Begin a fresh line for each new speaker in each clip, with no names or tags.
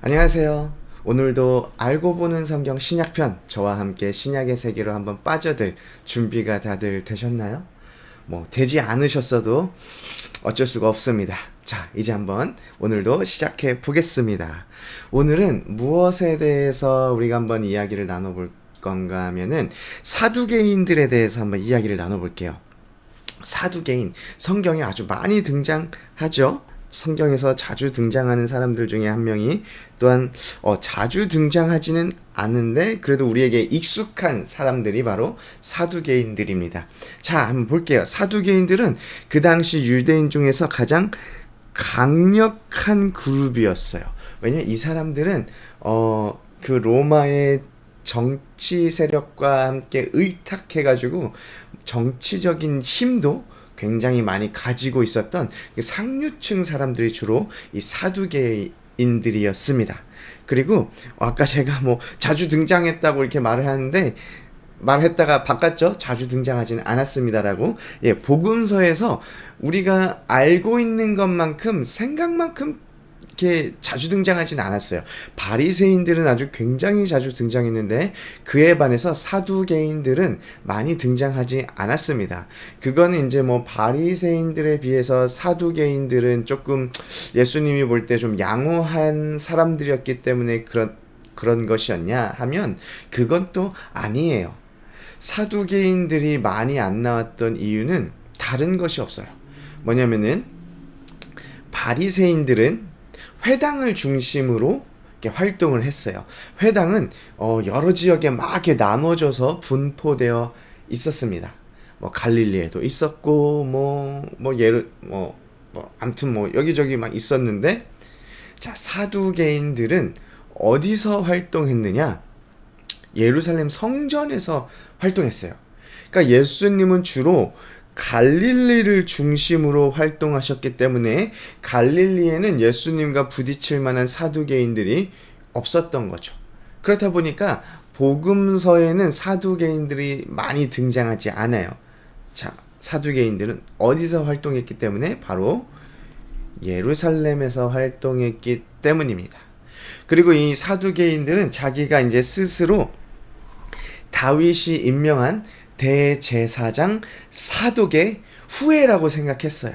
안녕하세요. 오늘도 알고 보는 성경 신약편 저와 함께 신약의 세계로 한번 빠져들 준비가 다들 되셨나요? 되지 않으셨어도 어쩔 수가 없습니다. 자, 이제 한번 오늘도 시작해 보겠습니다. 오늘은 무엇에 대해서 우리가 한번 이야기를 나눠볼 건가 하면은 사두개인들에 대해서 한번 이야기를 나눠볼게요. 사두개인, 성경에 아주 많이 등장하죠. 성경에서 자주 등장하는 사람들 중에 한 명이 또한 자주 등장하지는 않는데 그래도 우리에게 익숙한 사람들이 바로 사두개인들입니다. 자, 한번 볼게요. 사두개인들은 그 당시 유대인 중에서 가장 강력한 그룹이었어요. 왜냐면 이 사람들은 그 로마의 정치 세력과 함께 의탁해가지고 정치적인 힘도 굉장히 많이 가지고 있었던 상류층 사람들이 주로 이 사두개인들이었습니다. 그리고 아까 제가 자주 등장했다고 이렇게 말했다가 바꿨죠. 자주 등장하지는 않았습니다라고. 예, 복음서에서 우리가 알고 있는 것만큼 생각만큼 이렇게 자주 등장하진 않았어요. 바리새인들은 아주 굉장히 자주 등장했는데 그에 반해서 사두개인들은 많이 등장하지 않았습니다. 그거는 이제 바리새인들에 비해서 사두개인들은 조금 예수님이 볼 때 좀 양호한 사람들이었기 때문에 그런 것이었냐 하면 그건 또 아니에요. 사두개인들이 많이 안 나왔던 이유는 다른 것이 없어요. 뭐냐면은 바리새인들은 회당을 중심으로 이렇게 활동을 했어요. 회당은 여러 지역에 막 이렇게 나눠져서 분포되어 있었습니다. 갈릴리에도 있었고 아무튼 여기저기 막 있었는데, 자, 사두개인들은 어디서 활동했느냐? 예루살렘 성전에서 활동했어요. 그러니까 예수님은 주로 갈릴리를 중심으로 활동하셨기 때문에 갈릴리에는 예수님과 부딪힐 만한 사두개인들이 없었던 거죠. 그렇다 보니까 복음서에는 사두개인들이 많이 등장하지 않아요. 자, 사두개인들은 어디서 활동했기 때문에 바로 예루살렘에서 활동했기 때문입니다. 그리고 이 사두개인들은 자기가 이제 스스로 다윗이 임명한 대제사장 사독의 후예라고 생각했어요.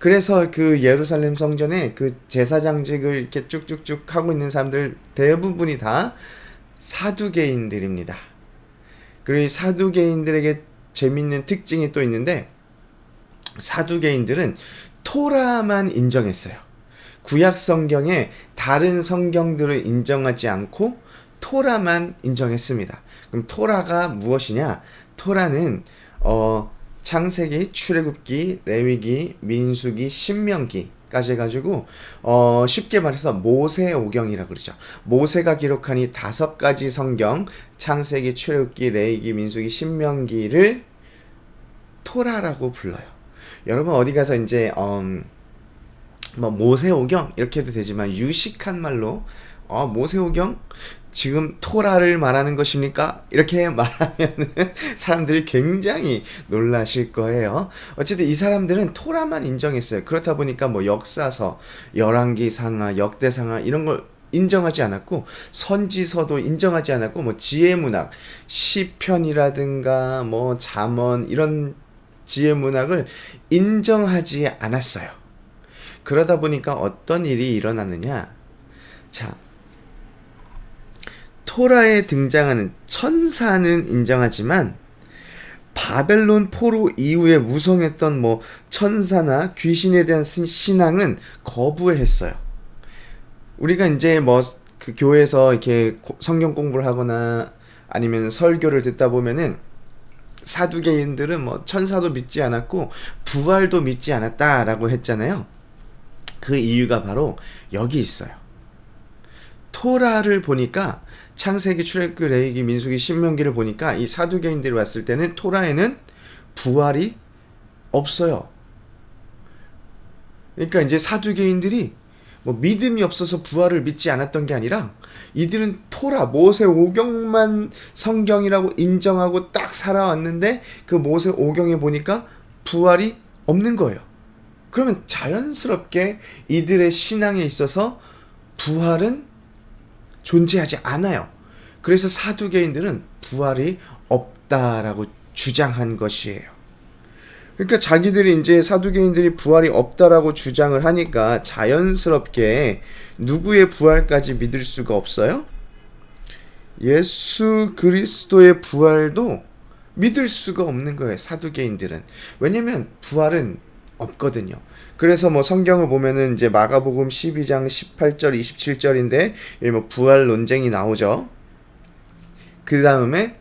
그래서 그 예루살렘 성전에 그 제사장직을 이렇게 쭉쭉쭉 하고 있는 사람들 대부분이 다 사두개인들입니다. 그리고 이 사두개인들에게 재밌는 특징이 또 있는데, 사두개인들은 토라만 인정했어요. 구약 성경에 다른 성경들을 인정하지 않고 토라만 인정했습니다. 그럼 토라가 무엇이냐? 토라는 창세기, 출애굽기, 레위기, 민수기, 신명기까지 해가지고 쉽게 말해서 모세오경이라고 그러죠. 모세가 기록한 이 5가지 성경, 창세기, 출애굽기, 레위기, 민수기, 신명기를 토라라고 불러요. 여러분 어디 가서 이제 모세오경 이렇게 해도 되지만 유식한 말로 모세오경 지금 토라를 말하는 것입니까? 이렇게 말하면 사람들이 굉장히 놀라실 거예요. 어쨌든 이 사람들은 토라만 인정했어요. 그렇다 보니까 역사서, 열왕기상하, 역대상하 이런 걸 인정하지 않았고, 선지서도 인정하지 않았고, 지혜문학, 시편이라든가 잠언 이런 지혜문학을 인정하지 않았어요. 그러다 보니까 어떤 일이 일어났느냐? 자, 토라에 등장하는 천사는 인정하지만 바벨론 포로 이후에 무성했던 천사나 귀신에 대한 신앙은 거부했어요. 우리가 이제 그 교회에서 이렇게 성경 공부를 하거나 아니면 설교를 듣다 보면은 사두개인들은 천사도 믿지 않았고 부활도 믿지 않았다라고 했잖아요. 그 이유가 바로 여기 있어요. 토라를 보니까 창세기, 출애굽기, 레위기, 민수기, 신명기를 보니까 이 사두개인들이 왔을 때는 토라에는 부활이 없어요. 그러니까 이제 사두개인들이 믿음이 없어서 부활을 믿지 않았던 게 아니라 이들은 토라, 모세오경만 성경이라고 인정하고 딱 살아왔는데 그 모세오경에 보니까 부활이 없는 거예요. 그러면 자연스럽게 이들의 신앙에 있어서 부활은 존재하지 않아요. 그래서 사두개인들은 부활이 없다라고 주장한 것이에요. 그러니까 자기들이 이제 사두개인들이 부활이 없다라고 주장을 하니까 자연스럽게 누구의 부활까지 믿을 수가 없어요? 예수 그리스도의 부활도 믿을 수가 없는 거예요. 사두개인들은. 왜냐면 부활은 없거든요. 그래서 뭐 성경을 보면은 이제 마가복음 12장 18절 27절인데 여기 뭐 부활 논쟁이 나오죠. 그 다음에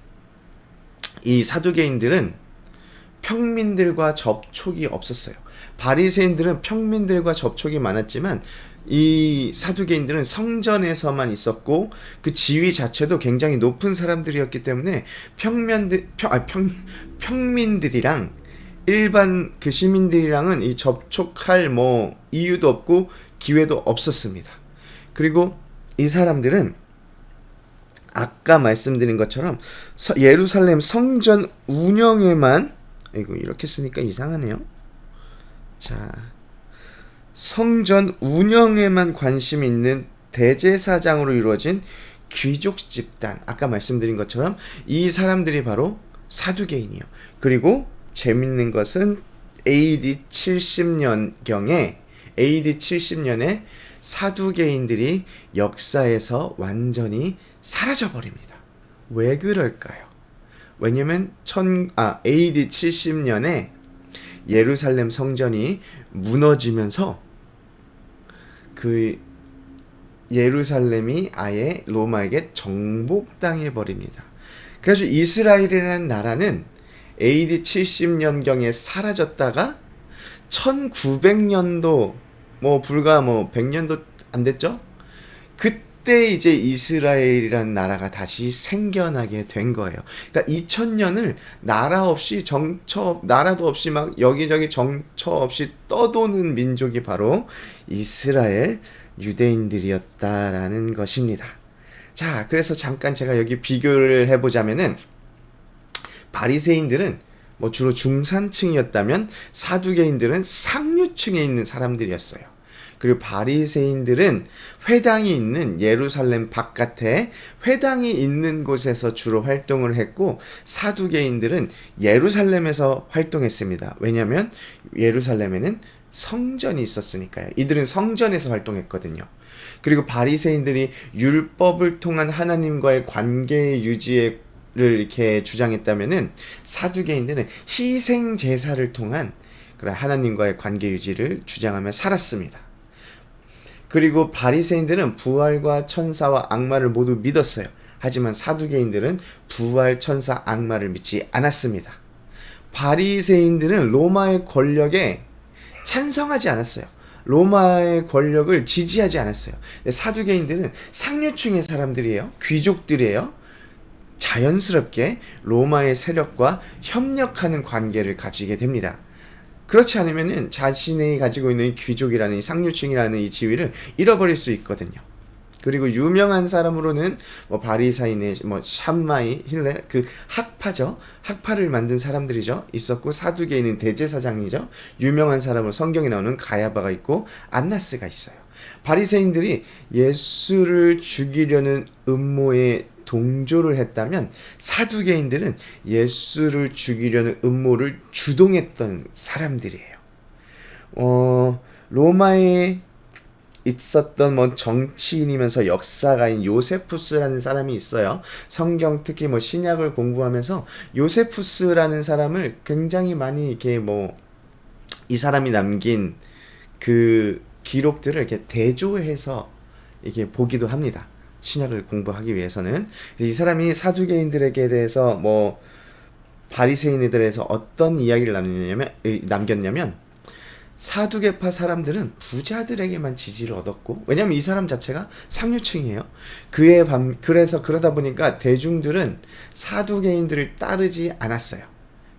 이 사두개인들은 평민들과 접촉이 없었어요. 바리새인들은 평민들과 접촉이 많았지만 이 사두개인들은 성전에서만 있었고 그 지위 자체도 굉장히 높은 사람들이었기 때문에 평민들이랑 일반 그 시민들이랑은 이 접촉할 뭐 이유도 없고 기회도 없었습니다. 그리고 이 사람들은 아까 말씀드린 것처럼 예루살렘 성전 운영에만, 이거 이렇게 쓰니까 이상하네요. 자, 성전 운영에만 관심 있는 대제사장으로 이루어진 귀족 집단, 아까 말씀드린 것처럼 이 사람들이 바로 사두개인이에요. 그리고 재밌는 것은 AD 70년에 사두개인들이 역사에서 완전히 사라져버립니다. 왜 그럴까요? 왜냐면 AD 70년에 예루살렘 성전이 무너지면서 그 예루살렘이 아예 로마에게 정복당해 버립니다. 그래서 이스라엘이라는 나라는 AD 70년경에 사라졌다가 1900년도 불과 100년도 안 됐죠? 그때 이제 이스라엘이라는 나라가 다시 생겨나게 된 거예요. 그러니까 2000년을 나라도 없이 막 여기저기 정처 없이 떠도는 민족이 바로 이스라엘 유대인들이었다라는 것입니다. 자, 그래서 잠깐 제가 여기 비교를 해보자면은 바리새인들은 주로 중산층이었다면 사두개인들은 상류층에 있는 사람들이었어요. 그리고 바리새인들은 회당이 있는 예루살렘 바깥에 회당이 있는 곳에서 주로 활동을 했고 사두개인들은 예루살렘에서 활동했습니다. 왜냐하면 예루살렘에는 성전이 있었으니까요. 이들은 성전에서 활동했거든요. 그리고 바리새인들이 율법을 통한 하나님과의 관계 유지를 이렇게 주장했다면은 사두개인들은 희생 제사를 통한 하나님과의 관계 유지를 주장하며 살았습니다. 그리고 바리새인들은 부활과 천사와 악마를 모두 믿었어요. 하지만 사두개인들은 부활, 천사, 악마를 믿지 않았습니다. 바리새인들은 로마의 권력에 찬성하지 않았어요. 로마의 권력을 지지하지 않았어요. 사두개인들은 상류층의 사람들이에요. 귀족들이에요. 자연스럽게 로마의 세력과 협력하는 관계를 가지게 됩니다. 그렇지 않으면은 자신이 가지고 있는 귀족이라는 상류층이라는 이 지위를 잃어버릴 수 있거든요. 그리고 유명한 사람으로는 바리사인의 샴마이, 힐레, 그 학파죠. 학파를 만든 사람들이죠. 있었고 사두개인은 대제사장이죠. 유명한 사람으로 성경에 나오는 가야바가 있고 안나스가 있어요. 바리새인들이 예수를 죽이려는 음모에 동조를 했다면 사두개인들은 예수를 죽이려는 음모를 주동했던 사람들이에요. 로마에 있었던 정치인이면서 역사가인 요세푸스라는 사람이 있어요. 성경 특히 신약을 공부하면서 요세푸스라는 사람을 굉장히 많이 이렇게 이 사람이 남긴 그 기록들을 이렇게 대조해서 이렇게 보기도 합니다. 신약을 공부하기 위해서는. 이 사람이 사두개인들에게 대해서 바리새인에 대해서 어떤 이야기를 남겼냐면 사두개파 사람들은 부자들에게만 지지를 얻었고, 왜냐면 이 사람 자체가 상류층이에요. 그래서 그러다 보니까 대중들은 사두개인들을 따르지 않았어요.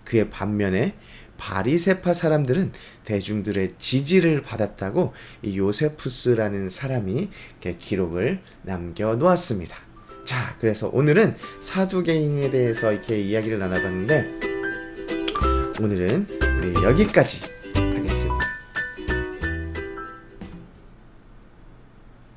그의 반면에 바리새파 사람들은 대중들의 지지를 받았다고 이 요세푸스라는 사람이 이렇게 기록을 남겨놓았습니다. 자, 그래서 오늘은 사두개인에 대해서 이렇게 이야기를 나눠봤는데 오늘은 우리 여기까지